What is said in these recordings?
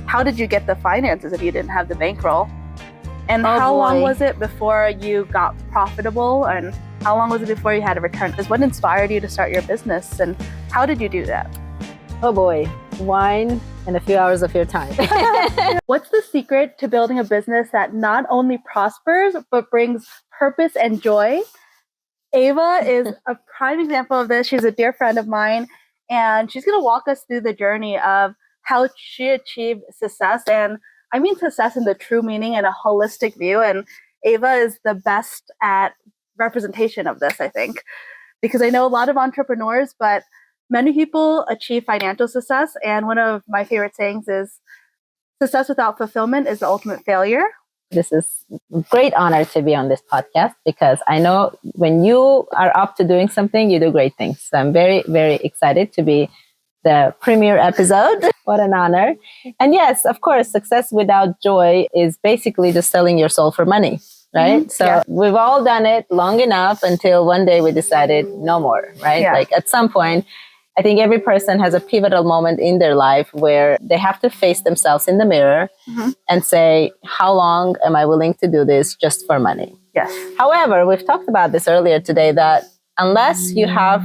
How did you get the finances if you didn't have the bankroll? And how long was it before you got profitable? And how long was it before you had a return? What inspired you to start your business? And how did you do that? Oh boy, wine and a few hours of your time. What's the secret to building a business that not only prospers, but brings purpose and joy? Ava is a prime example of this. She's a dear friend of mine, and she's going to walk us through the journey of how she achieved success. And I mean success in the true meaning and a holistic view. And Ava is the best at representation of this, I think, because I know a lot of entrepreneurs, but many people achieve financial success. And one of my favorite sayings is, success without fulfillment is the ultimate failure. This is a great honor to be on this podcast because I know when you are up to doing something, you do great things. So I'm very, very excited to be the premiere episode. What an honor. And yes, of course, success without joy is basically just selling your soul for money, right? Mm-hmm. So we've all done it long enough until one day we decided no more, right? Yeah. Like at some point, I think every person has a pivotal moment in their life where they have to face themselves in the mirror and say, how long am I willing to do this just for money? Yes. However, we've talked about this earlier today that unless you have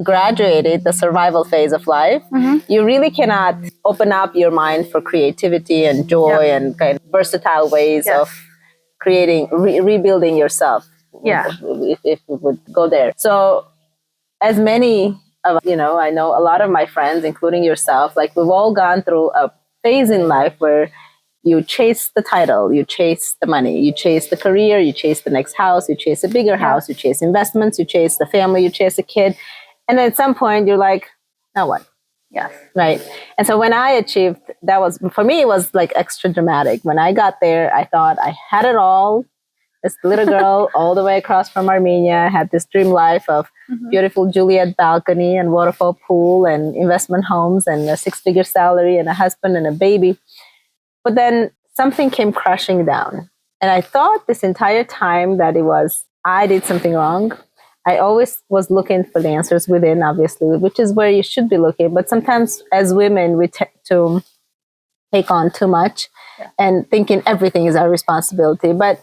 graduated the survival phase of life, you really cannot open up your mind for creativity and joy and kind of versatile ways of creating, rebuilding yourself. Yeah. If we would go there. So as many I know a lot of my friends, including yourself, like we've all gone through a phase in life where you chase the title, you chase the money, you chase the career, you chase the next house, you chase a bigger house, you chase investments, you chase the family, you chase a kid. And then at some point you're like, now what? Yes. Right. And so when I achieved, that was, for me, it was like extra dramatic. When I got there, I thought I had it all. This little girl all the way across from Armenia had this dream life of beautiful Juliet balcony and waterfall pool and investment homes and a 6-figure salary and a husband and a baby. But then something came crashing down. And I thought this entire time that it was, I did something wrong. I always was looking for the answers within, obviously, which is where you should be looking. But sometimes as women, we tend to take on too much and thinking everything is our responsibility. But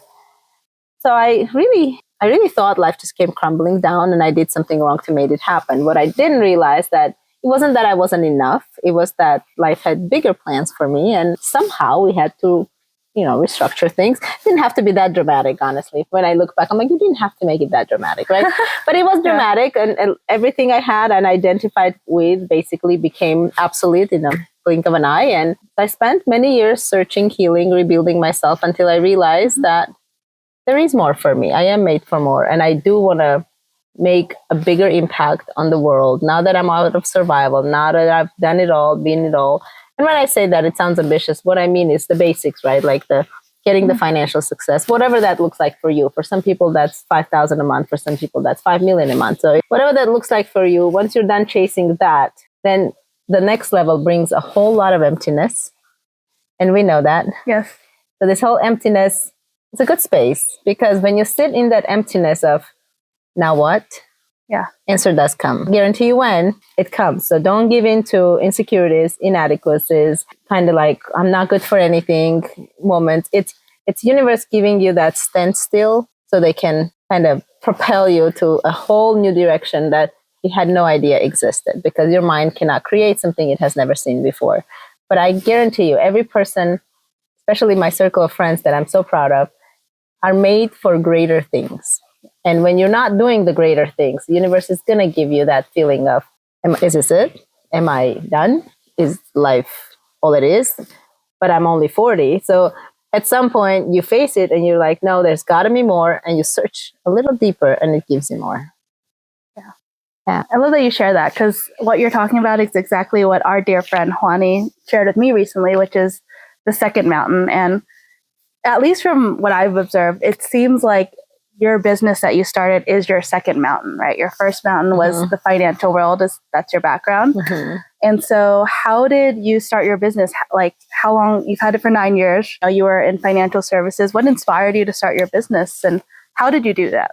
so I really thought life just came crumbling down and I did something wrong to make it happen. What I didn't realize that it wasn't that I wasn't enough. It was that life had bigger plans for me. And somehow we had to, restructure things. It didn't have to be that dramatic, honestly. When I look back, I'm like, you didn't have to make it that dramatic, right? But it was dramatic and everything I had and identified with basically became obsolete in a blink of an eye. And I spent many years searching, healing, rebuilding myself until I realized that there is more for me. I am made for more. And I do want to make a bigger impact on the world now that I'm out of survival, now that I've done it all, been it all. And when I say that, it sounds ambitious. What I mean is the basics, right? Like the getting the financial success, whatever that looks like for you. For some people, that's $5,000 a month. For some people, that's $5 million a month. So whatever that looks like for you, once you're done chasing that, then the next level brings a whole lot of emptiness. And we know that. Yes. So this whole emptiness, it's a good space because when you sit in that emptiness of now what? Yeah. Answer does come. Guarantee you when it comes. So don't give in to insecurities, inadequacies, kind of like I'm not good for anything moments. It's universe giving you that standstill so they can kind of propel you to a whole new direction that you had no idea existed because your mind cannot create something it has never seen before. But I guarantee you, every person, especially my circle of friends that I'm so proud of, are made for greater things. And when you're not doing the greater things, the universe is going to give you that feeling of, is this it? Am I done? Is life all it is? But I'm only 40. So at some point you face it and you're like, no, there's got to be more. And you search a little deeper and it gives you more. Yeah. I love that you share that because what you're talking about is exactly what our dear friend Juani shared with me recently, which is the second mountain. And at least from what I've observed, it seems like your business that you started is your second mountain, right? Your first mountain was the financial world, that's your background. And so how did you start your business? Like how long, you've had it for 9 years, you were in financial services. What inspired you to start your business and how did you do that?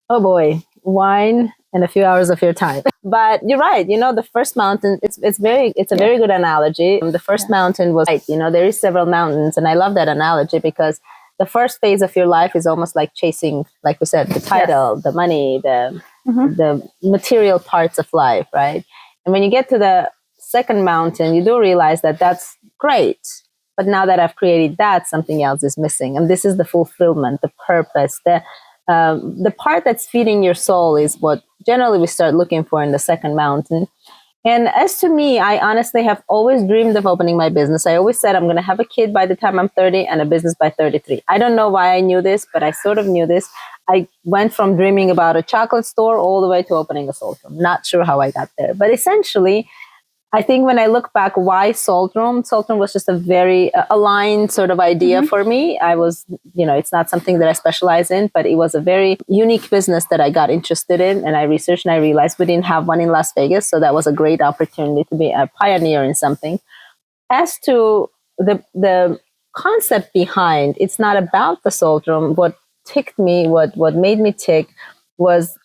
Oh boy. wine and a few hours of your time. But you're right. The first mountain, it's a very good analogy. The first mountain was, right, there is several mountains. And I love that analogy because the first phase of your life is almost like chasing, like we said, the title, the money, the material parts of life, right? And when you get to the second mountain, you do realize that that's great. But now that I've created that, something else is missing. And this is the fulfillment, the purpose, the part that's feeding your soul is what generally we start looking for in the second mountain. And as to me, I honestly have always dreamed of opening my business. I always said I'm going to have a kid by the time I'm 30 and a business by 33. I don't know why I knew this, but I sort of knew this. I went from dreaming about a chocolate store all the way to opening a Salt Room. Not sure how I got there. But essentially, I think when I look back, why Salt Room? Salt Room was just a very aligned sort of idea for me. I was, it's not something that I specialize in, but it was a very unique business that I got interested in. And I researched and I realized we didn't have one in Las Vegas. So that was a great opportunity to be a pioneer in something. As to the concept behind, it's not about the Salt Room. What ticked me, what made me tick was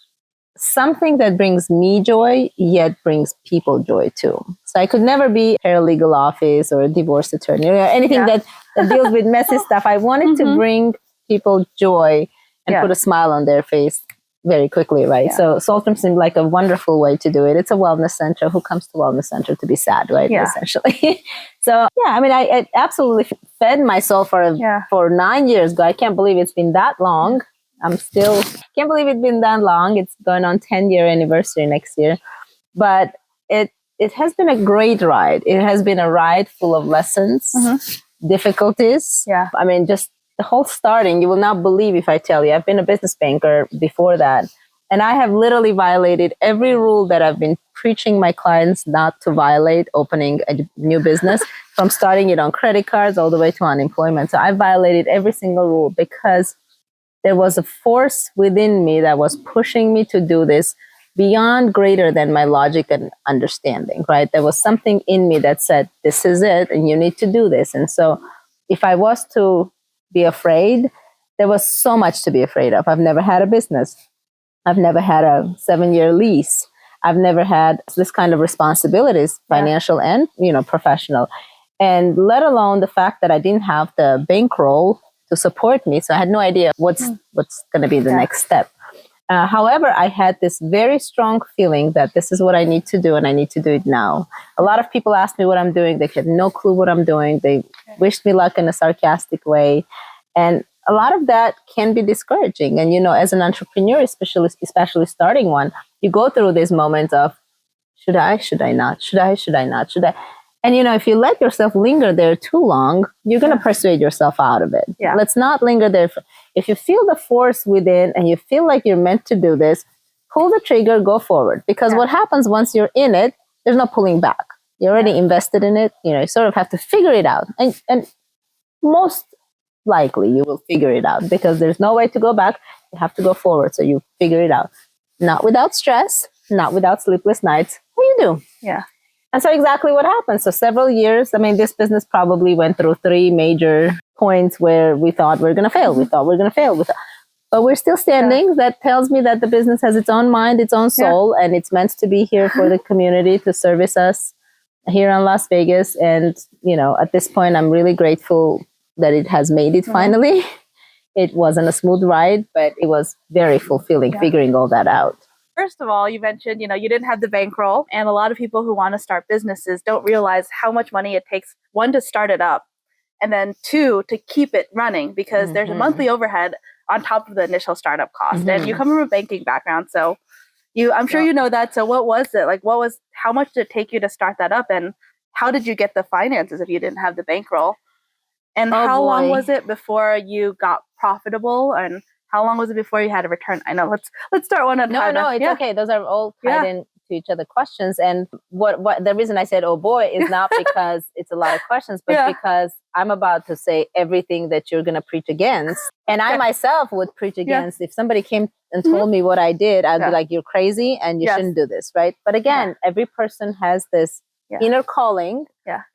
something that brings me joy, yet brings people joy too. So I could never be a paralegal office or a divorce attorney or anything that deals with messy stuff. I wanted to bring people joy and put a smile on their face very quickly, right? So Salt Room seemed like a wonderful way to do it. It's a wellness center. Who comes to wellness center to be sad, right? Essentially. So I mean, I absolutely fed my soul for 9 years. I can't believe it's been that long. Can't believe it's been that long. It's going on 10-year anniversary next year. But it has been a great ride. It has been a ride full of lessons, difficulties. Yeah. I mean, just the whole starting, you will not believe if I tell you, I've been a business banker before that. And I have literally violated every rule that I've been preaching my clients not to violate opening a new business, from starting it on credit cards all the way to unemployment. So I violated every single rule because there was a force within me that was pushing me to do this beyond greater than my logic and understanding, right? There was something in me that said, this is it, and you need to do this. And so if I was to be afraid, there was so much to be afraid of. I've never had a business. I've never had a 7-year lease. I've never had this kind of responsibilities, financial and, professional. And let alone the fact that I didn't have the bankroll to support me. So I had no idea what's going to be the next step. However, I had this very strong feeling that this is what I need to do and I need to do it now. A lot of people ask me what I'm doing. They had no clue what I'm doing. They wished me luck in a sarcastic way. And a lot of that can be discouraging. And, as an entrepreneur, especially starting one, you go through these moments of, should I not? Should I not? And, if you let yourself linger there too long, you're going to persuade yourself out of it. Yeah. Let's not linger there. If you feel the force within and you feel like you're meant to do this, pull the trigger, go forward. Because what happens once you're in it, there's no pulling back. You're already invested in it. You sort of have to figure it out. And most likely you will figure it out because there's no way to go back. You have to go forward. So you figure it out. Not without stress, not without sleepless nights. What do you do? Yeah. And so exactly what happened. So several years, this business probably went through 3 major points where we thought we're going to fail. We thought we're going to fail. But we're still standing. Yeah. That tells me that the business has its own mind, its own soul, and it's meant to be here for the community to service us here in Las Vegas. And, at this point, I'm really grateful that it has made it finally. It wasn't a smooth ride, but it was very fulfilling figuring all that out. First of all, you mentioned, you didn't have the bankroll, and a lot of people who want to start businesses don't realize how much money it takes, 1, to start it up, and then 2, to keep it running, because there's a monthly overhead on top of the initial startup cost. And you come from a banking background, so I'm sure you know that. So what was it? Like, how much did it take you to start that up, and how did you get the finances if you didn't have the bankroll? And how long was it before you got profitable, and how long was it before you had a return? I know. Let's start one at a time. No, it's okay. Those are all tied into each other questions. And what the reason I said, oh boy, is not because it's a lot of questions, but because I'm about to say everything that you're going to preach against. And I myself would preach against. If somebody came and told me what I did, I'd be like, you're crazy and you shouldn't do this, right? But again, every person has this inner calling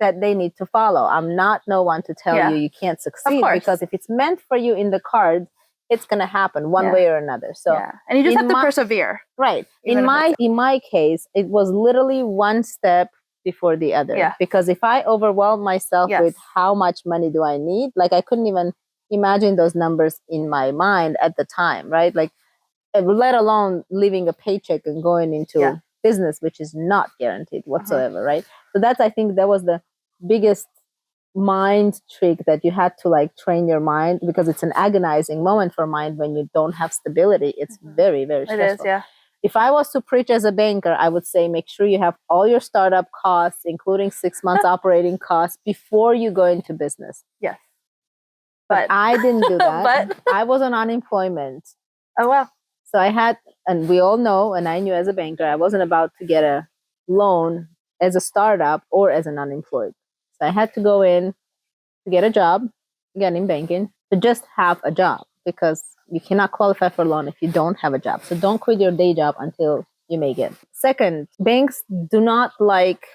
that they need to follow. I'm not no one to tell you can't succeed, because if it's meant for you in the cards, it's going to happen one way or another. So, and you just have to persevere. Right. In my case, it was literally one step before the other. Yeah. Because if I overwhelm myself with how much money do I need, like I couldn't even imagine those numbers in my mind at the time, right? Like, let alone leaving a paycheck and going into business, which is not guaranteed whatsoever, right? So that's, I think that was the biggest mind trick that you had to like train your mind, because it's an agonizing moment for mind when you don't have stability. It's very, very stressful. It is, If I was to preach as a banker, I would say make sure you have all your startup costs, including 6 months operating costs, before you go into business. Yes. But I didn't do that. But I was on unemployment. Oh, wow. So I had, and we all know, and I knew as a banker, I wasn't about to get a loan as a startup or as an unemployed. So I had to go in to get a job, again in banking, to just have a job, because you cannot qualify for a loan if you don't have a job. So don't quit your day job until you make it. Second, banks do not like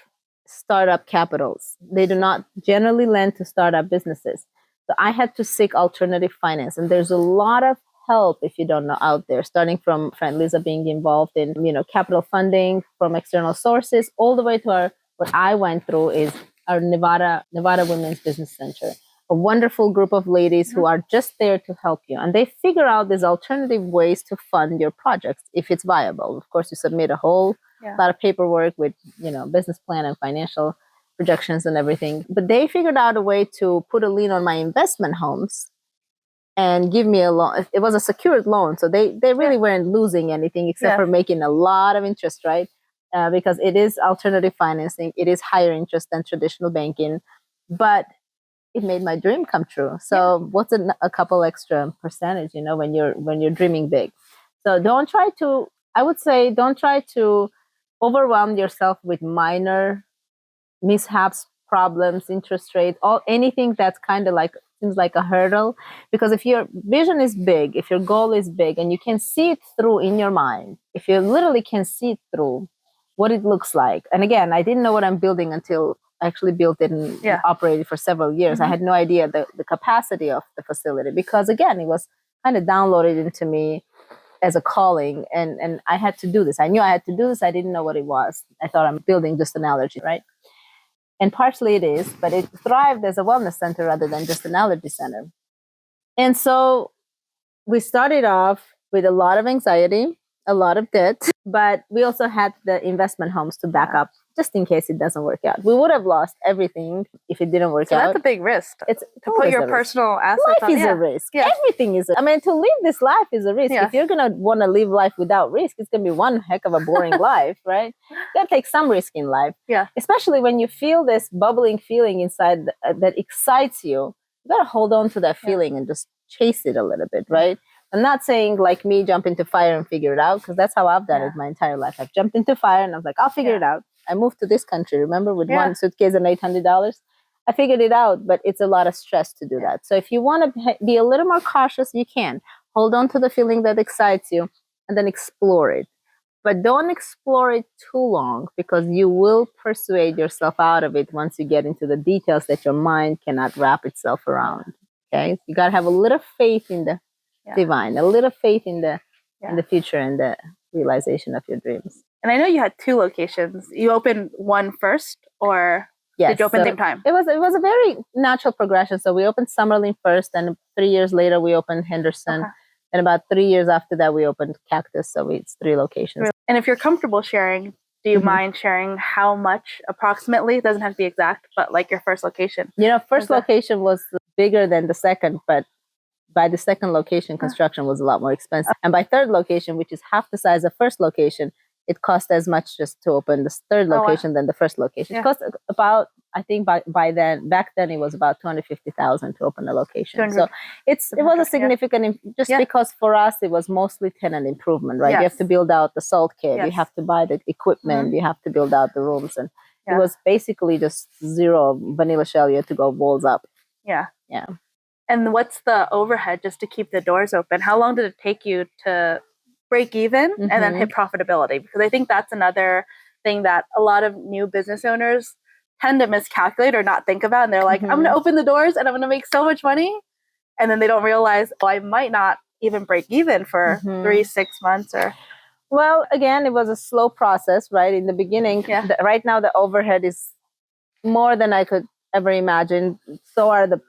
startup capitals. They do not generally lend to startup businesses. So I had to seek alternative finance. And there's a lot of help, if you don't know, out there, starting from friend Lisa being involved in, capital funding from external sources, all the way to what I went through is our Nevada Women's Business Center, a wonderful group of ladies who are just there to help you. And they figure out these alternative ways to fund your projects if it's viable. Of course, you submit a whole lot of paperwork with, business plan and financial projections and everything. But they figured out a way to put a lien on my investment homes and give me a loan. It was a secured loan. So they really weren't losing anything except for making a lot of interest, right? Because it is alternative financing. It is higher interest than traditional banking, but it made my dream come true. So what's a couple extra percentage, when you're dreaming big? So don't try to overwhelm yourself with minor mishaps, problems, interest rate, anything that's kind of like seems like a hurdle. Because if your vision is big, if your goal is big and you can see it through in your mind, if you literally can see it through what it looks like. And again, I didn't know what I'm building until I actually built it and operated for several years. I had no idea the capacity of the facility, because again, it was kind of downloaded into me as a calling, and I had to do this. I knew I had to do this. I didn't know what it was. I thought I'm building just an allergy, right? And partially it is, but it thrived as a wellness center rather than just an allergy center. And so we started off with a lot of anxiety, a lot of debt, but we also had the investment homes to back up just in case it doesn't work out. We would have lost everything if it didn't work out. That's a big risk. It's to put your personal assets on. Life is a risk. Everything is. To live this life is a risk. If you're going to want to live life without risk, it's going to be one heck of a boring life, right? You got to take some risk in life. Yeah. Especially when you feel this bubbling feeling inside that excites you. You got to hold on to that feeling and just chase it a little bit, right? I'm not saying like me jump into fire and figure it out, because that's how I've done it my entire life. I've jumped into fire and I was like, I'll figure it out. I moved to this country, remember, with one suitcase and $800. I figured it out, but it's a lot of stress to do that. So if you want to be a little more cautious, you can. Hold on to the feeling that excites you and then explore it. But don't explore it too long, because you will persuade yourself out of it once you get into the details that your mind cannot wrap itself around. Okay? You got to have a little faith in the divine, a little faith in the future and the realization of your dreams. And I know you had 2 locations. You opened one first, or did you open at the same time? It was a very natural progression. So we opened Summerlin first, and 3 years later we opened Henderson. Okay. And about 3 years after that we opened Cactus. So it's 3 locations. And if you're comfortable sharing, do you mind sharing how much approximately? It doesn't have to be exact, but like your first location. First location was bigger than the second, but by the second location, construction was a lot more expensive. And by third location, which is half the size of first location, it cost as much just to open the third location than the first location. It cost about, I think back then it was about $250,000 to open a location. So it was a significant, because for us, it was mostly tenant improvement, right? Yes. You have to build out the salt kit. You have to buy the equipment. You have to build out the rooms. And it was basically just zero vanilla shell. You had to go walls up. Yeah. Yeah. And what's the overhead just to keep the doors open? How long did it take you to break even and then hit profitability? Because I think that's another thing that a lot of new business owners tend to miscalculate or not think about. And they're like, I'm going to open the doors and I'm going to make so much money. And then they don't realize, I might not even break even for 3-6 months or? Well, again, it was a slow process, right? In the beginning, right now the overhead is more than I could ever imagine. So are the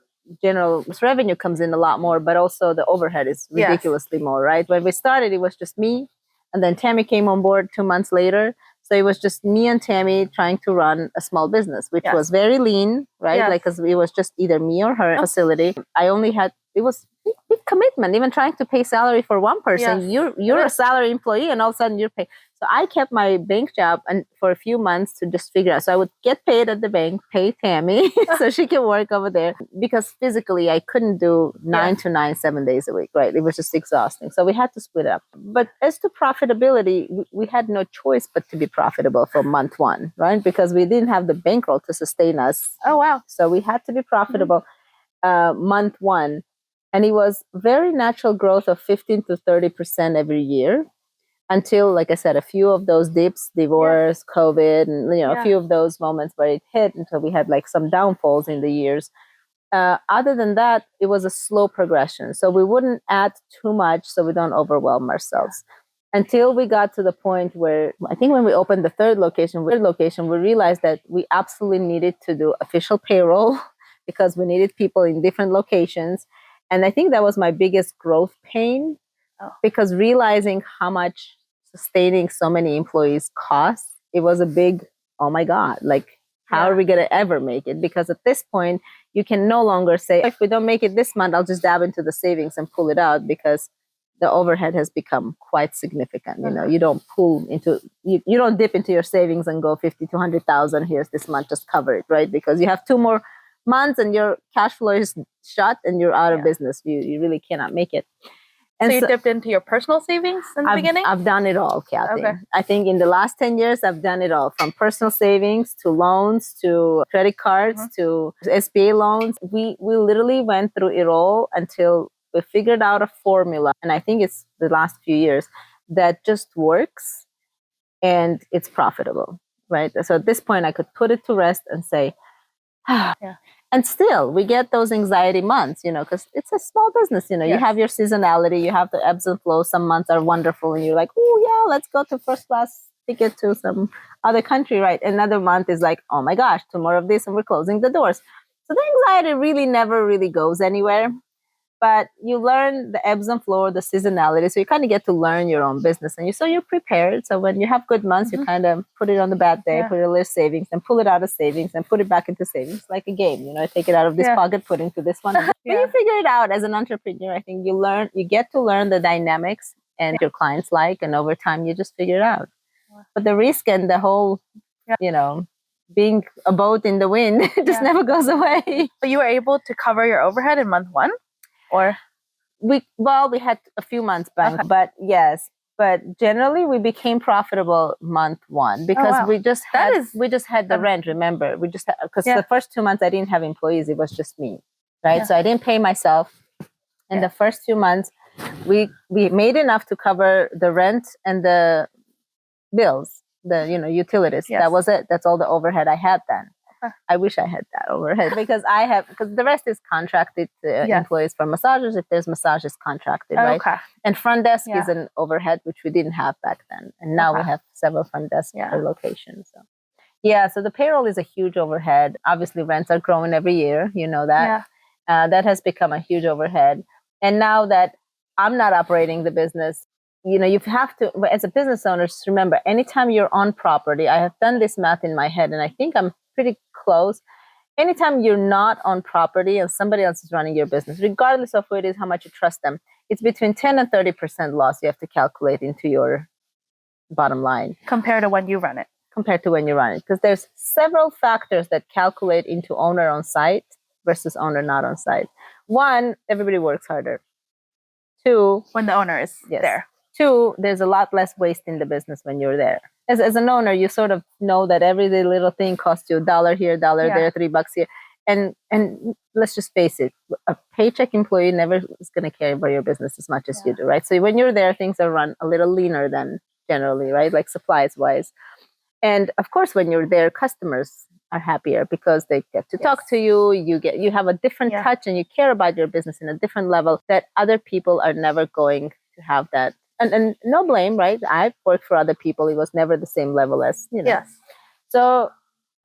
general revenue comes in a lot more, but also the overhead is ridiculously more, right? When we started, it was just me. And then Tammy came on board 2 months later. So it was just me and Tammy trying to run a small business, which was very lean, right? Like, because it was just either me or her facility. I only had, it was big commitment, even trying to pay salary for one person. You're a salary employee and all of a sudden you're paid. So I kept my bank job and for a few months to just figure out. So I would get paid at the bank, pay Tammy so she can work over there, because physically I couldn't do 9 to 9, 7 days a week, right? It was just exhausting. So we had to split up. But as to profitability, we had no choice but to be profitable for month one, right? Because we didn't have the bankroll to sustain us. Oh, wow. So we had to be profitable month one. And it was very natural growth of 15 to 30% every year. Until, like I said, a few of those dips, divorce, COVID, and a few of those moments where it hit, until we had like some downfalls in the years. Other than that, it was a slow progression. So we wouldn't add too much so we don't overwhelm ourselves. Until we got to the point where, I think when we opened the third location, we realized that we absolutely needed to do official payroll because we needed people in different locations. And I think that was my biggest growth pain, because realizing how much sustaining so many employees costs, it was a big, oh my God, like, how are we going to ever make it? Because at this point, you can no longer say, if we don't make it this month, I'll just dab into the savings and pull it out, because the overhead has become quite significant. You don't pull into, you don't dip into your savings and go 50 to 100,000, here's this month, just cover it, right? Because you have 2 more months and your cash flow is shut and you're out of business. You really cannot make it. And so you dipped into your personal savings in the beginning? I've done it all, Cathey. Okay. I think in the last 10 years, I've done it all, from personal savings to loans to credit cards to SBA loans. We literally went through it all until we figured out a formula. And I think it's the last few years that just works and it's profitable, right? So at this point, I could put it to rest and say, And still, we get those anxiety months, because it's a small business. You have your seasonality, you have the ebbs and flows. Some months are wonderful, and you're like, oh, yeah, let's go to first class ticket to some other country, right? Another month is like, oh my gosh, 2 more of this, and we're closing the doors. So the anxiety really never really goes anywhere. But you learn the ebbs and flows, the seasonality. So you kind of get to learn your own business. And you're prepared. So when you have good months, you kind of put it on the bad day, put it in list savings, and pull it out of savings and put it back into savings, like a game. Take it out of this pocket, put into this one. But you figure it out as an entrepreneur. I think you get to learn the dynamics and your clients like, and over time you just figure it out. But the risk and the whole, being a boat in the wind just never goes away. But you were able to cover your overhead in month one? Or we had a few months back, but yes. But generally, we became profitable month one because we just had the rent. Remember, we just because the first 2 months I didn't have employees; it was just me, right? So I didn't pay myself. In the first 2 months, we made enough to cover the rent and the bills, the utilities. That was it. That's all the overhead I had then. I wish I had that overhead because the rest is contracted to employees for massages. If there's massages contracted, right? And front desk is an overhead, which we didn't have back then. And now we have several front desks per location. So so the payroll is a huge overhead. Obviously, rents are growing every year. You know that. That has become a huge overhead. And now that I'm not operating the business, you have to, as a business owner, just remember, anytime you're on property, I have done this math in my head, and I think I'm pretty close. Anytime you're not on property and somebody else is running your business, regardless of who it is, how much you trust them, it's between 10 and 30% loss you have to calculate into your bottom line. Compared to when you run it. Because there's several factors that calculate into owner on site versus owner not on site. 1, everybody works harder. 2, when the owner is there. 2, there's a lot less waste in the business when you're there. As an owner, you sort of know that every little thing costs you $1 here, $1 there, $3 here. And let's just face it, a paycheck employee never is going to care about your business as much as you do, right? So when you're there, things are run a little leaner than generally, right? Like supplies wise. And of course, when you're there, customers are happier because they get to talk to you. You have a different touch, and you care about your business in a different level that other people are never going to have that. And no blame, right? I've worked for other people. It was never the same level as, Yes. So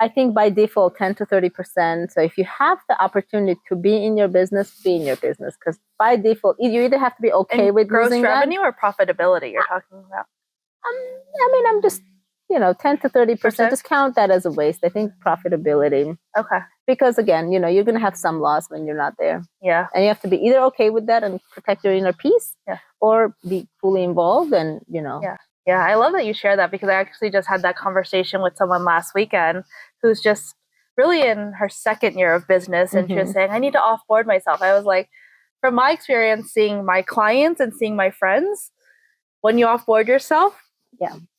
I think by default, 10 to 30%. So if you have the opportunity to be in your business, be in your business. Because by default, you either have to be okay with gross losing revenue or profitability you're talking about? I'm just, 10 to 30%, just count that as a waste. I think profitability. Okay. Because again, you're going to have some loss when you're not there. Yeah. And you have to be either okay with that and protect your inner peace, or be fully involved and, Yeah. Yeah, I love that you share that, because I actually just had that conversation with someone last weekend who's just really in her second year of business, and she was saying, I need to offboard myself. I was like, from my experience seeing my clients and seeing my friends, when you offboard yourself,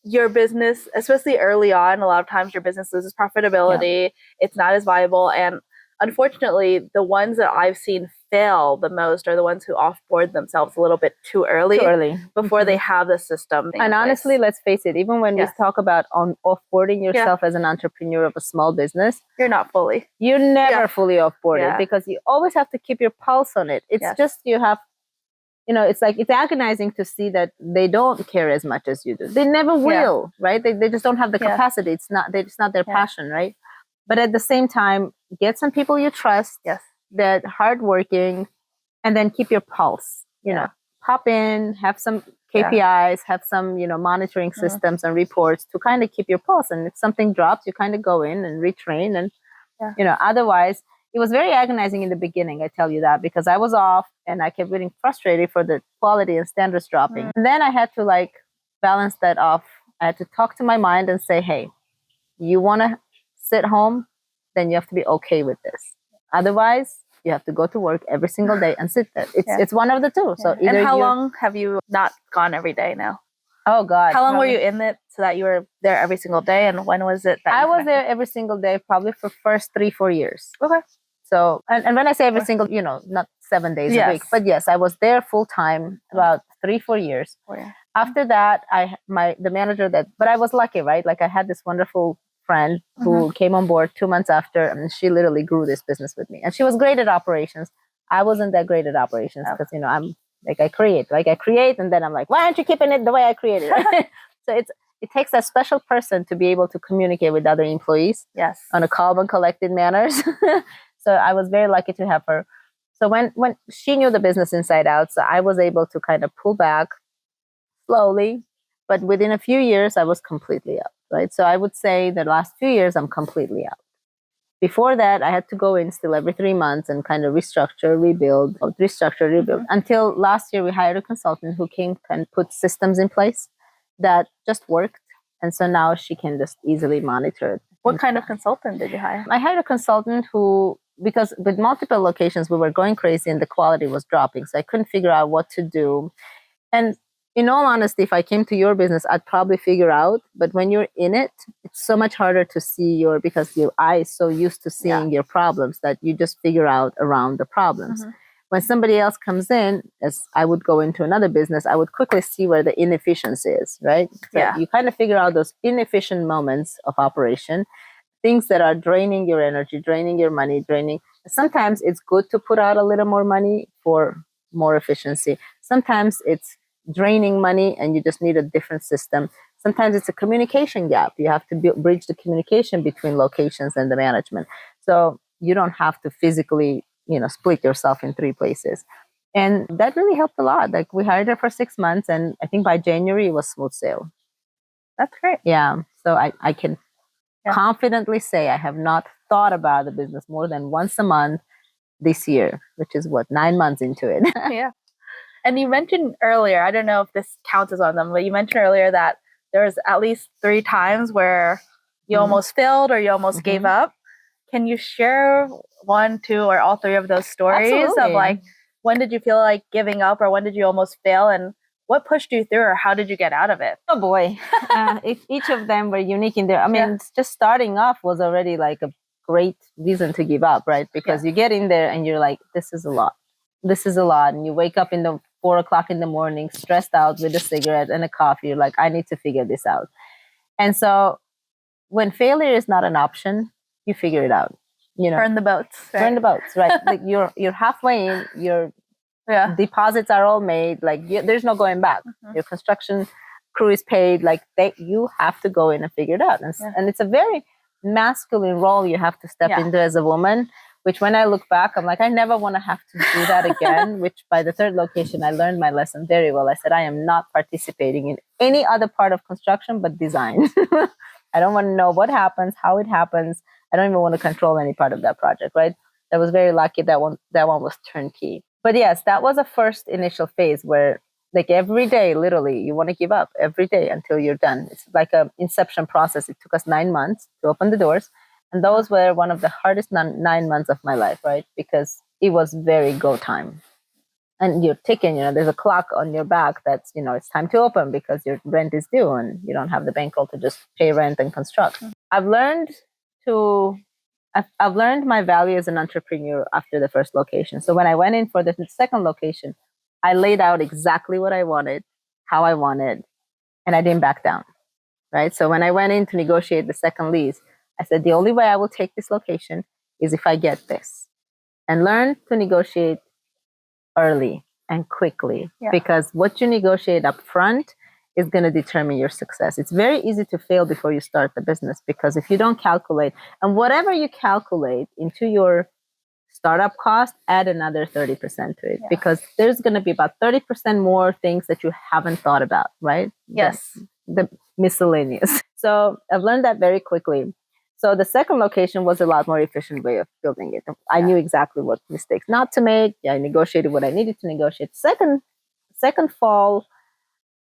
your business, especially early on, a lot of times your business loses profitability. It's not as viable. And unfortunately, the ones that I've seen fail the most are the ones who offboard themselves a little bit too early before they have the system. And honestly, let's face it, even when we talk about offboarding yourself as an entrepreneur of a small business, you're not fully. You're never fully offboarded because you always have to keep your pulse on it. It's just you have, it's like it's agonizing to see that they don't care as much as you do. They never will, right? They just don't have the capacity. It's not their passion, right? But at the same time, get some people you trust that hardworking, and then keep your pulse. Pop in, have some KPIs, have some monitoring systems and reports to kind of keep your pulse. And if something drops, you kind of go in and retrain. And otherwise, it was very agonizing in the beginning. I tell you that, because I was off and I kept getting frustrated for the quality and standards dropping. And then I had to balance that off. I had to talk to my mind and say, hey, you want to sit home, then you have to be okay with this. Otherwise, you have to go to work every single day and sit there. It's one of the two. So and how long have you not gone every day now? Oh God! How long were you in it so that you were there every single day? And when was it that I was there every single day, probably for first 3-4 years. Okay. So, and when I say every single, not 7 days a week, but yes, I was there full time about 3-4 years. After that, the manager but I was lucky, right? Like I had this wonderful friend who came on board 2 months after, and she literally grew this business with me. And she was great at operations. I wasn't that great at operations because, I'm I create, and then I'm like, why aren't you keeping it the way I created it? So it takes a special person to be able to communicate with other employees on a calm and collected manner. So I was very lucky to have her. So when she knew the business inside out, so I was able to kind of pull back slowly, but within a few years, I was completely out, right? So I would say the last few years, I'm completely out. Before that, I had to go in still every 3 months and kind of restructure, rebuild. Until last year, we hired a consultant who came and put systems in place that just worked. And so now she can just easily monitor it. What kind of consultant did you hire? I hired a consultant who, because with multiple locations, we were going crazy and the quality was dropping. So I couldn't figure out what to do. And in all honesty, if I came to your business, I'd probably figure out. But when you're in it, it's so much harder to see because your eye is so used to seeing your problems that you just figure out around the problems. When somebody else comes in, as I would go into another business, I would quickly see where the inefficiency is, right? So you kind of figure out those inefficient moments of operation, things that are draining your energy, draining your money, Sometimes it's good to put out a little more money for more efficiency. Sometimes it's draining money and you just need a different system. Sometimes it's a communication gap. You have to bridge the communication between locations and the management. So you don't have to physically, split yourself in 3 places. And that really helped a lot. Like we hired her for 6 months, and I think by January it was smooth sail. That's great. Yeah. So I can confidently say I have not thought about the business more than once a month this year, which is 9 months into it. Yeah. And you mentioned earlier, I don't know if this counts as one of them, but you mentioned earlier that there was at least 3 times where you almost failed or you almost gave up. Can you share 1, 2, or all 3 of those stories of when did you feel like giving up, or when did you almost fail, and what pushed you through, or how did you get out of it? Oh boy. Each of them were unique in there. I mean, just starting off was already like a great reason to give up, right? Because you get in there and you're like, this is a lot. This is a lot. And you wake up in the 4 o'clock in the morning, stressed out with a cigarette and a coffee. You're like, I need to figure this out. And so when failure is not an option, you figure it out. You know, burn the boats. Right? burn the boats, right? Like you're halfway in. Your deposits are all made. Like there's no going back. Your construction crew is paid. Like you have to go in and figure it out. And it's a very masculine role you have to step into as a woman. Which when I look back, I'm like, I never want to have to do that again. Which by the third location, I learned my lesson very well. I said, I am not participating in any other part of construction but design. I don't want to know what happens, how it happens. I don't even want to control any part of that project, right? I was very lucky that one was turnkey. But yes, that was a first initial phase where like every day, literally, you want to give up every day until you're done. It's like an inception process. It took us 9 months to open the doors. And those were one of the hardest 9 months of my life, right? Because it was very go time. And you're ticking, there's a clock on your back that's, it's time to open because your rent is due and you don't have the bankroll to just pay rent and construct. I've learned my value as an entrepreneur after the first location. So when I went in for the second location, I laid out exactly what I wanted, how I wanted, and I didn't back down, right? So when I went in to negotiate the second lease, I said, the only way I will take this location is if I get this. And learn to negotiate early and quickly because what you negotiate up front is going to determine your success. It's very easy to fail before you start the business because if you don't calculate, and whatever you calculate into your startup cost, add another 30% to it because there's going to be about 30% more things that you haven't thought about, right? Yes. The miscellaneous. So I've learned that very quickly. So the second location was a lot more efficient way of building it. I knew exactly what mistakes not to make. I negotiated what I needed to negotiate. Second fall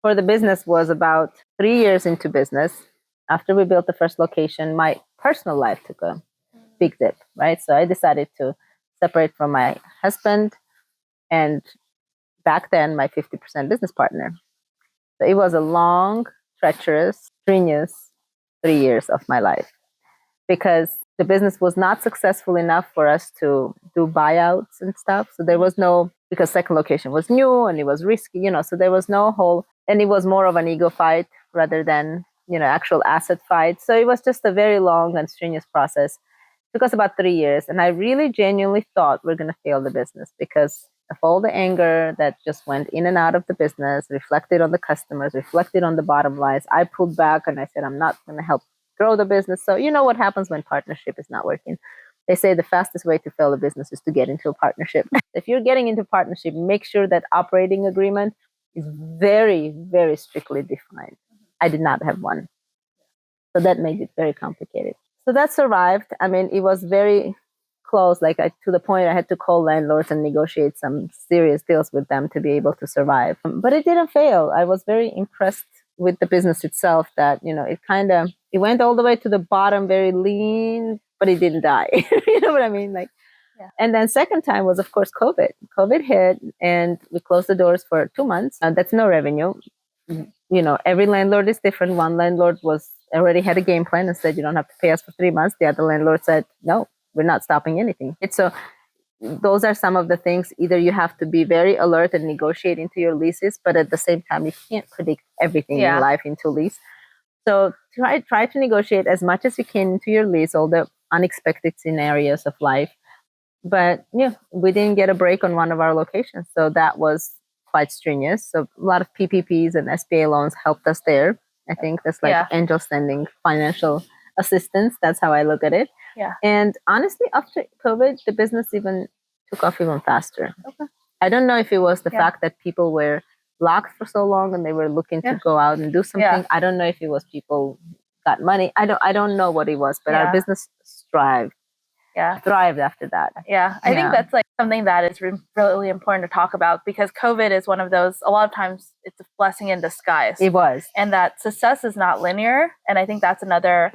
for the business was about 3 years into business. After we built the first location, my personal life took a big dip, right? So I decided to separate from my husband and back then my 50% business partner. So it was a long, treacherous, strenuous 3 years of my life. Because the business was not successful enough for us to do buyouts and stuff. So there was because second location was new and it was risky, so there was no and it was more of an ego fight rather than, actual asset fight. So it was just a very long and strenuous process. It took us about 3 years. And I really genuinely thought we're going to fail the business because of all the anger that just went in and out of the business, reflected on the customers, reflected on the bottom lines. I pulled back and I said, I'm not going to help grow the business. So you know what happens when partnership is not working. They say the fastest way to fail a business is to get into a partnership. If you're getting into partnership, make sure that operating agreement is very, very strictly defined. I did not have one. So that made it very complicated. So that survived. I mean, it was very close, to the point I had to call landlords and negotiate some serious deals with them to be able to survive. But it didn't fail. I was very impressed with the business itself that, it went all the way to the bottom, very lean, but it didn't die. You know what I mean? And then second time was, of course, COVID. COVID hit and we closed the doors for 2 months. That's no revenue. Every landlord is different. One landlord already had a game plan and said, you don't have to pay us for 3 months. The other landlord said, no, we're not stopping anything. So those are some of the things. Either you have to be very alert and negotiate into your leases, but at the same time, you can't predict everything in life into lease. So try to negotiate as much as you can into your lease, all the unexpected scenarios of life. But we didn't get a break on one of our locations. So that was quite strenuous. So a lot of PPPs and SBA loans helped us there. I think that's angel sending financial assistance. That's how I look at it. Yeah. And honestly, after COVID, the business even took off even faster. Okay. I don't know if it was the fact that people were locked for so long and they were looking to go out and do something. Yeah. I don't know if it was people got money. I don't know what it was, but our business thrived after that. Yeah. I think that's something that is really important to talk about because COVID is one of those, a lot of times it's a blessing in disguise. It was. And that success is not linear. And I think that's another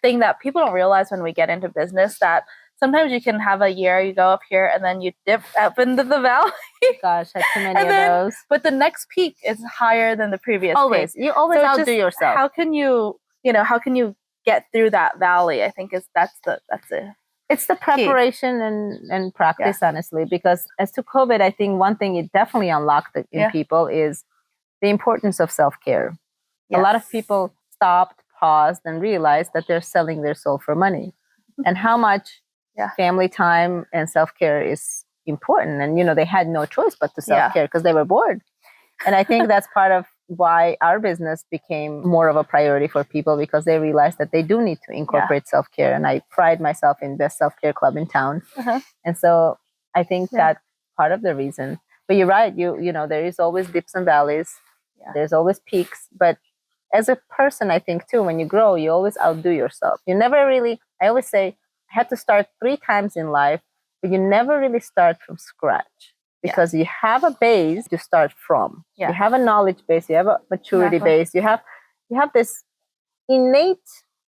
thing that people don't realize when we get into business, that sometimes you can have a year, you go up here and then you dip up into the valley. Gosh, I had too many of those. But the next peak is higher than the previous always. peak. You always outdo yourself. How can you get through that valley? I think that's it. It's the preparation and practice, honestly, because as to COVID, I think one thing it definitely unlocked in people is the importance of self-care. Yes. A lot of people stopped, paused, and realized that they're selling their soul for money. and how much family time and self-care is important. And, they had no choice but to self-care because they were bored. And I think that's part of why our business became more of a priority for people, because they realized that they do need to incorporate self-care. And I pride myself in best self-care club in town. And so I think that's part of the reason. But you're right. There is always dips and valleys. There's always peaks. But as a person, I think too, when you grow, you always outdo yourself. You never really, I always say, I had to start 3 times in life, but you never really start from scratch. Because you have a base to start from. You have a knowledge base, you have a maturity base, you have this innate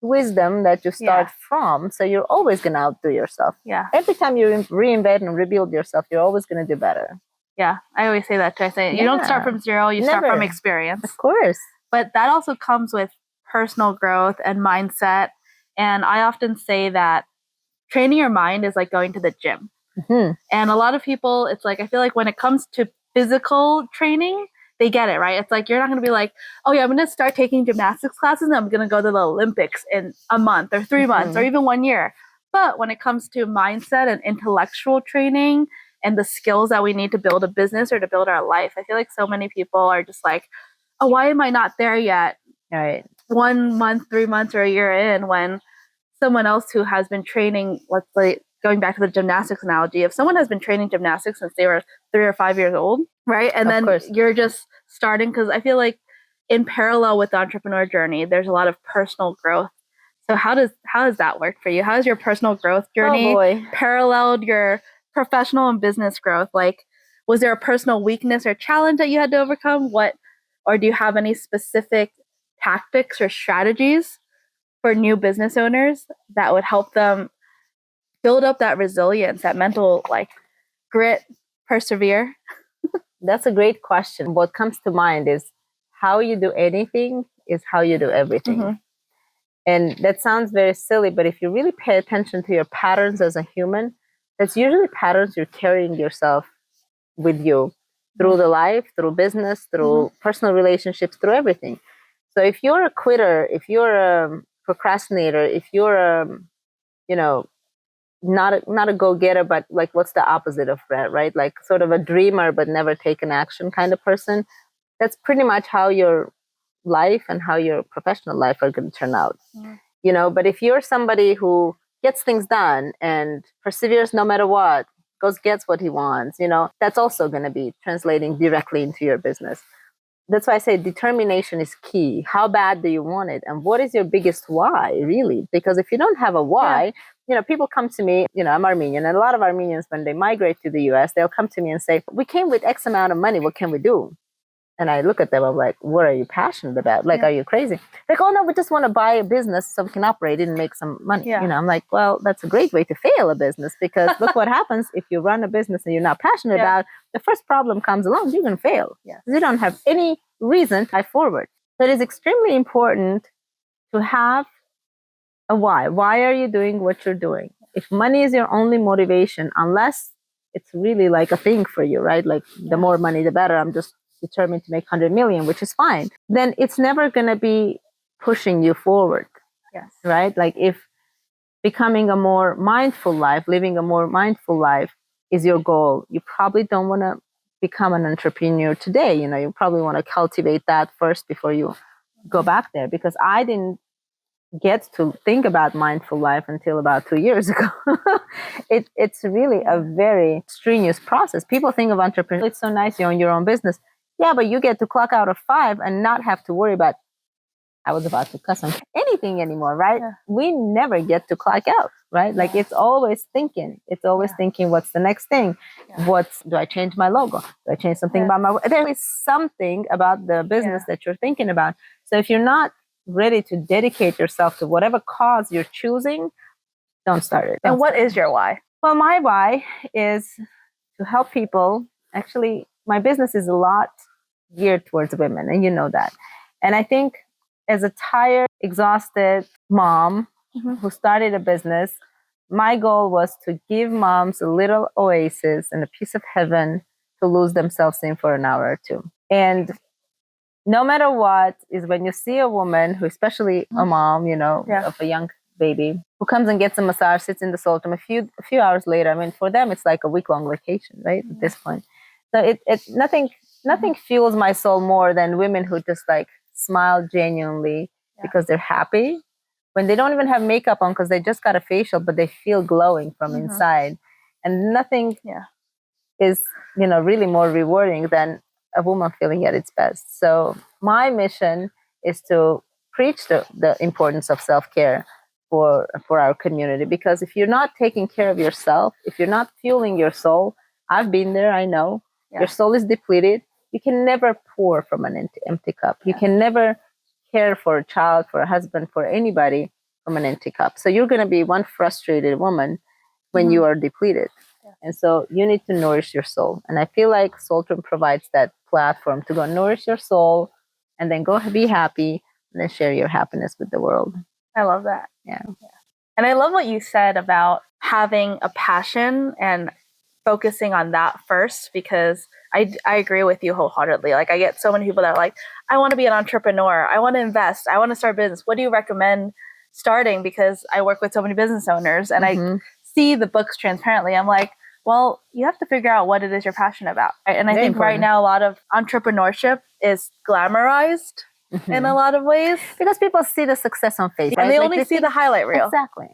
wisdom that you start from. So you're always going to outdo yourself. Every time you reinvent and rebuild yourself, you're always going to do better. I always say that too. I say you don't start from zero, you start from experience. Of course. But that also comes with personal growth and mindset. And I often say that training your mind is like going to the gym. And a lot of people, it's like, I feel like when it comes to physical training, they get it, right? It's like, you're not going to be like, oh yeah, I'm going to start taking gymnastics classes and I'm going to go to the Olympics in a month or 3 months or even 1 year. But when it comes to mindset and intellectual training and the skills that we need to build a business or to build our life, I feel like so many people are just like, oh, why am I not there yet? Right. 1 month, 3 months or a year in, when someone else who has been training, let's say, going back to the gymnastics analogy, if someone has been training gymnastics since they were 3 or 5 years old, right? And then you're just starting, because I feel like in parallel with the entrepreneur journey, there's a lot of personal growth. So how does that work for you? How has your personal growth journey paralleled your professional and business growth? Like, was there a personal weakness or challenge that you had to overcome? Or do you have any specific tactics or strategies for new business owners that would help them build up that resilience, that mental grit, persevere? That's a great question. What comes to mind is how you do anything is how you do everything. And that sounds very silly, but if you really pay attention to your patterns as a human, that's usually patterns you're carrying yourself with you through the life, through business, through personal relationships, through everything. So if you're a quitter, if you're a procrastinator, if you're not a go-getter, but like, what's the opposite of that, right? Like sort of a dreamer, but never taken action kind of person. That's pretty much how your life and how your professional life are going to turn out. But if you're somebody who gets things done and perseveres no matter what, gets what he wants, that's also going to be translating directly into your business. That's why I say determination is key. How bad do you want it? And what is your biggest why, really? Because if you don't have a why, people come to me, I'm Armenian, and a lot of Armenians, when they migrate to the US, they'll come to me and say, we came with X amount of money. What can we do? And I look at them, I'm like, what are you passionate about? Like, are you crazy? Like, oh no, we just want to buy a business so we can operate it and make some money. I'm like, well, that's a great way to fail a business, because look what happens if you run a business and you're not passionate about, the first problem comes along, you're going to fail. You don't have any reason to drive forward. So it is extremely important to have a why. Why are you doing what you're doing? If money is your only motivation, unless it's really like a thing for you, right? Like the more money, the better. I'm just determined to make 100 million, which is fine. Then it's never going to be pushing you forward. Right? Like if becoming a more mindful life, living a more mindful life is your goal, you probably don't want to become an entrepreneur today. You probably want to cultivate that first before you go back there, because I didn't get to think about mindful life until about 2 years ago. It's really a very strenuous process. People think of entrepreneurship, it's so nice, you own your own business. Yeah, but you get to clock out at 5 and not have to worry about, I was about to cuss on anything anymore, right? We never get to clock out, right? Like it's always thinking. It's always thinking, what's the next thing? Do I change my logo? Do I change something about my, there is something about the business that you're thinking about. So if you're not ready to dedicate yourself to whatever cause you're choosing, don't start it. And what is your why? Well, my why is to help people. Actually, my business is a lot geared towards women, and you know that. And I think as a tired, exhausted mom who started a business, my goal was to give moms a little oasis and a piece of heaven to lose themselves in for an hour or two. And no matter what, is when you see a woman who, especially a mom, of a young baby, who comes and gets a massage, sits in the salt room a few hours later. I mean, for them, it's like a week-long vacation, right? At this point. So nothing fuels my soul more than women who just like smile genuinely because they're happy when they don't even have makeup on because they just got a facial, but they feel glowing from inside. And nothing is, really more rewarding than a woman feeling at its best. So my mission is to preach the importance of self-care for our community, because if you're not taking care of yourself, if you're not fueling your soul, I've been there, I know, your soul is depleted. You can never pour from an empty cup. You can never care for a child, for a husband, for anybody from an empty cup. So you're going to be one frustrated woman when you are depleted. And so you need to nourish your soul. And I feel like Soultrum provides that platform to go nourish your soul and then go be happy and then share your happiness with the world. I love that. Yeah. And I love what you said about having a passion and focusing on that first, because I agree with you wholeheartedly. Like, I get so many people that are like, I want to be an entrepreneur. I want to invest. I want to start a business. What do you recommend starting? Because I work with so many business owners and I see the books transparently. I'm like, well, you have to figure out what it is you're passionate about. Right? And I think right now a lot of entrepreneurship is glamorized in a lot of ways. Because people see the success on Facebook. And they only see the highlight reel. Exactly.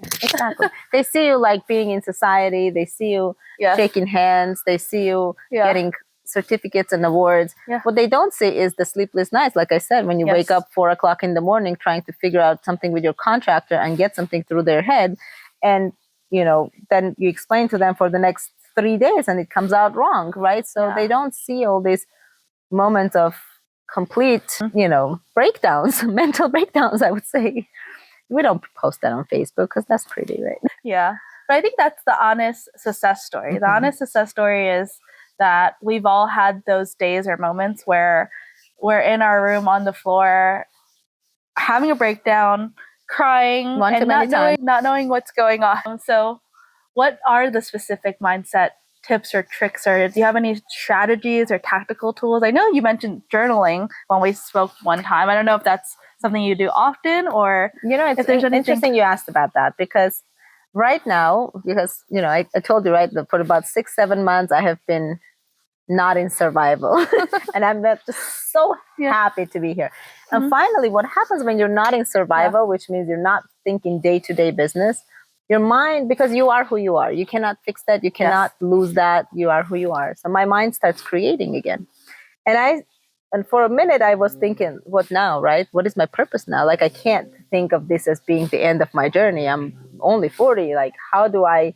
They see you like being in society. They see you shaking hands. They see you getting certificates and awards. What they don't see is the sleepless nights. Like I said, when you wake up 4 o'clock in the morning trying to figure out something with your contractor and get something through their head. And, then you explain to them for the next 3 days and it comes out wrong, right? So they don't see all these moments of complete, breakdowns, mental breakdowns, I would say. We don't post that on Facebook because that's pretty, right? Yeah. But I think that's the honest success story. The honest success story is that we've all had those days or moments where we're in our room on the floor having a breakdown, crying, and not knowing what's going on. So what are the specific mindset tips or tricks, or do you have any strategies or tactical tools? I know you mentioned journaling when we spoke one time. I don't know if that's something you do often, or if there's anything. Interesting you asked about that, because right now, I told you, right, for about 6-7 months I have been not in survival and I'm just so happy to be here. And finally, what happens when you're not in survival, which means you're not thinking day-to-day business, your mind, because you are who you are, you cannot fix that, you cannot lose that, you are who you are. So my mind starts creating again. And for a minute I was thinking, what now, right? What is my purpose now? Like, I can't think of this as being the end of my journey. I'm only 40. Like, how do I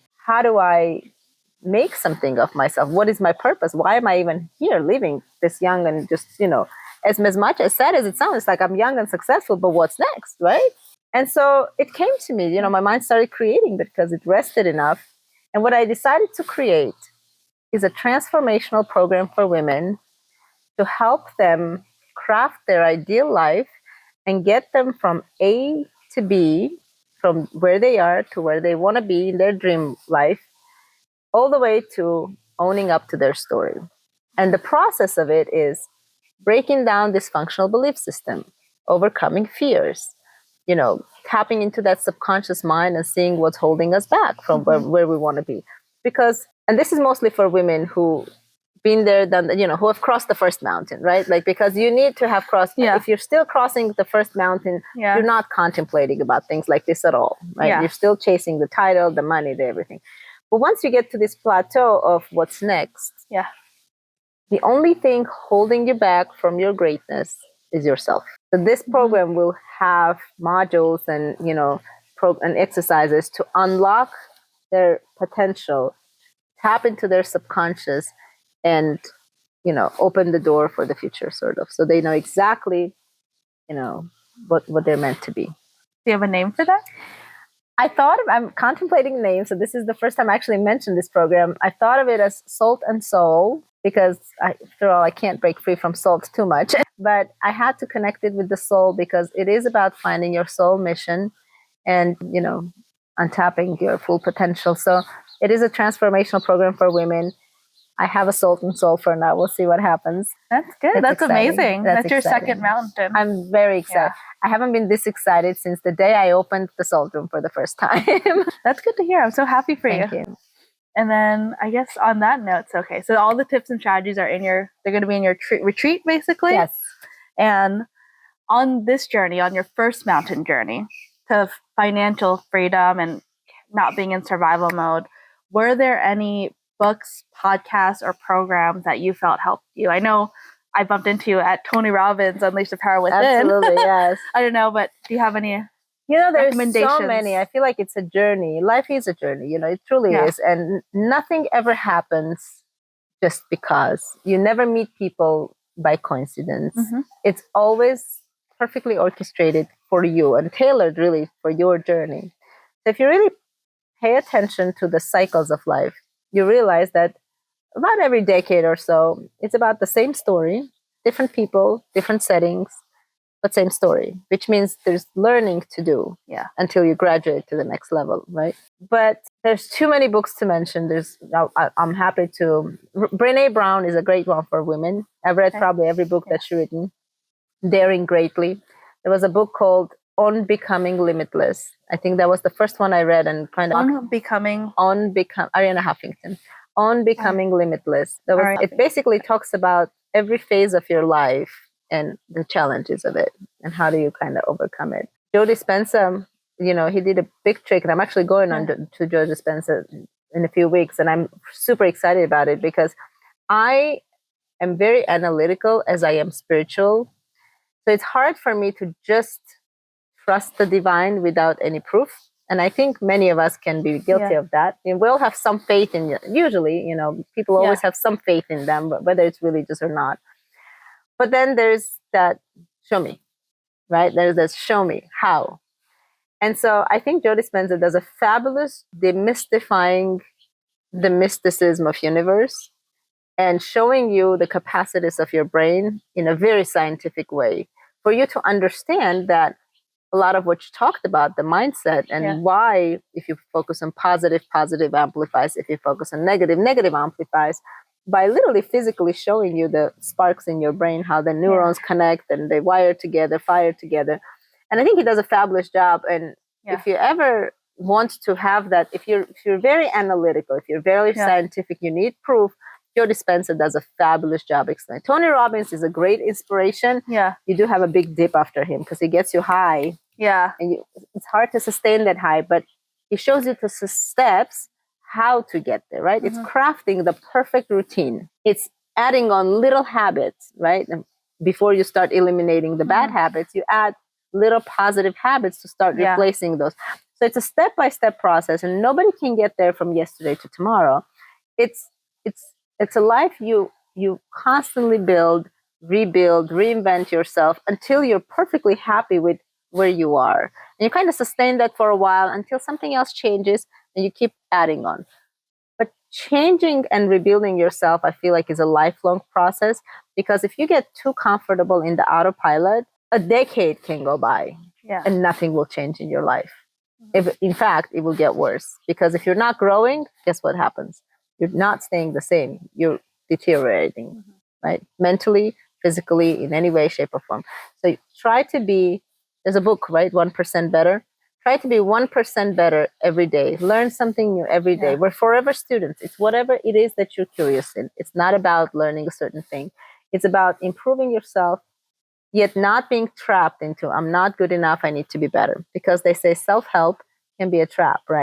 make something of myself? What is my purpose? Why am I even here living this young and just, as much as sad as it sounds, it's like I'm young and successful, but what's next, right? And so it came to me, my mind started creating because it rested enough. And what I decided to create is a transformational program for women to help them craft their ideal life and get them from A to B, from where they are to where they want to be in their dream life, all the way to owning up to their story. And the process of it is breaking down dysfunctional belief system, overcoming fears, tapping into that subconscious mind and seeing what's holding us back from where we want to be. Because, and this is mostly for women who been there, done, who have crossed the first mountain, right? Like, because you need to have crossed, if you're still crossing the first mountain, you're not contemplating about things like this at all, right? You're still chasing the title, the money, the everything. But once you get to this plateau of what's next, the only thing holding you back from your greatness is yourself. So this program will have modules and, and exercises to unlock their potential, tap into their subconscious, and, open the door for the future, sort of. So they know exactly, what they're meant to be. Do you have a name for that? I'm contemplating names. So this is the first time I actually mentioned this program. I thought of it as Salt and Soul, because after all, I can't break free from salt too much. But I had to connect it with the soul because it is about finding your soul mission and, untapping your full potential. So it is a transformational program for women. I have a salt and soul for now. We'll see what happens. That's good. That's exciting. amazing. That's your second mountain. I'm very excited. I haven't been this excited since the day I opened the salt room for the first time. That's good to hear. I'm so happy for Thank you. And then I guess on that note, okay. So all the tips and strategies are they're going to be in your retreat, basically. Yes. And on this journey, on your first mountain journey to financial freedom and not being in survival mode, were there any books, podcasts, or programs that you felt helped you? I know I bumped into you at Tony Robbins' Unleash the Power Within. Absolutely, yes. I don't know, but do you have any there's so many. I feel like it's a journey. Life is a journey, it truly is. And nothing ever happens just because. You never meet people by coincidence. Mm-hmm. It's always perfectly orchestrated for you and tailored really for your journey. So if you really pay attention to the cycles of life, you realize that about every decade or so, it's about the same story, different people, different settings, but same story, which means there's learning to do until you graduate to the next level, right? But there's too many books to mention. I'm happy to. Brené Brown is a great one for women. I've read probably every book that she's written. Daring Greatly. There was a book called On Becoming Limitless. I think that was the first one I read and kind of Arianna Huffington. On Becoming Limitless. It basically talks about every phase of your life and the challenges of it and how do you kind of overcome it. Joe Dispenza, he did a big trick, and I'm actually going on to Joe Dispenza in a few weeks, and I'm super excited about it because I am very analytical as I am spiritual. So it's hard for me to just trust the divine without any proof. And I think many of us can be guilty of that. And we'll have some faith in it. Usually, people always have some faith in them, but whether it's religious or not. But then there's that show me, right? There's that show me how. And so I think Joe Dispenza does a fabulous demystifying the mysticism of universe and showing you the capacities of your brain in a very scientific way for you to understand that a lot of what you talked about, the mindset and why, if you focus on positive amplifies, if you focus on negative amplifies, by literally physically showing you the sparks in your brain, how the neurons connect and they fire together. And I think he does a fabulous job. And if you ever want to have that, if you're very analytical, if you're very scientific, you need proof, Joe Dispenza does a fabulous job explaining. Tony Robbins is a great inspiration. Yeah. You do have a big dip after him because he gets you high. Yeah. And it's hard to sustain that high, but he shows you the steps how to get there, right? Mm-hmm. It's crafting the perfect routine. It's adding on little habits, right? And before you start eliminating the bad habits, you add little positive habits to start replacing those. So it's a step-by-step process, and nobody can get there from yesterday to tomorrow. It's a life you constantly build, rebuild, reinvent yourself until you're perfectly happy with where you are. And you kind of sustain that for a while until something else changes and you keep adding on. But changing and rebuilding yourself, I feel like, is a lifelong process, because if you get too comfortable in the autopilot, a decade can go by and nothing will change in your life. If, in fact, it will get worse, because if you're not growing, guess what happens? You're not staying the same. You're deteriorating, right? Mentally, physically, in any way, shape, or form. So try to be, there's a book, right? 1% Better. Try to be 1% better every day. Learn something new every day. We're forever students. It's whatever it is that you're curious in. It's not about learning a certain thing. It's about improving yourself, yet not being trapped into, I'm not good enough, I need to be better. Because they say self-help can be a trap, right?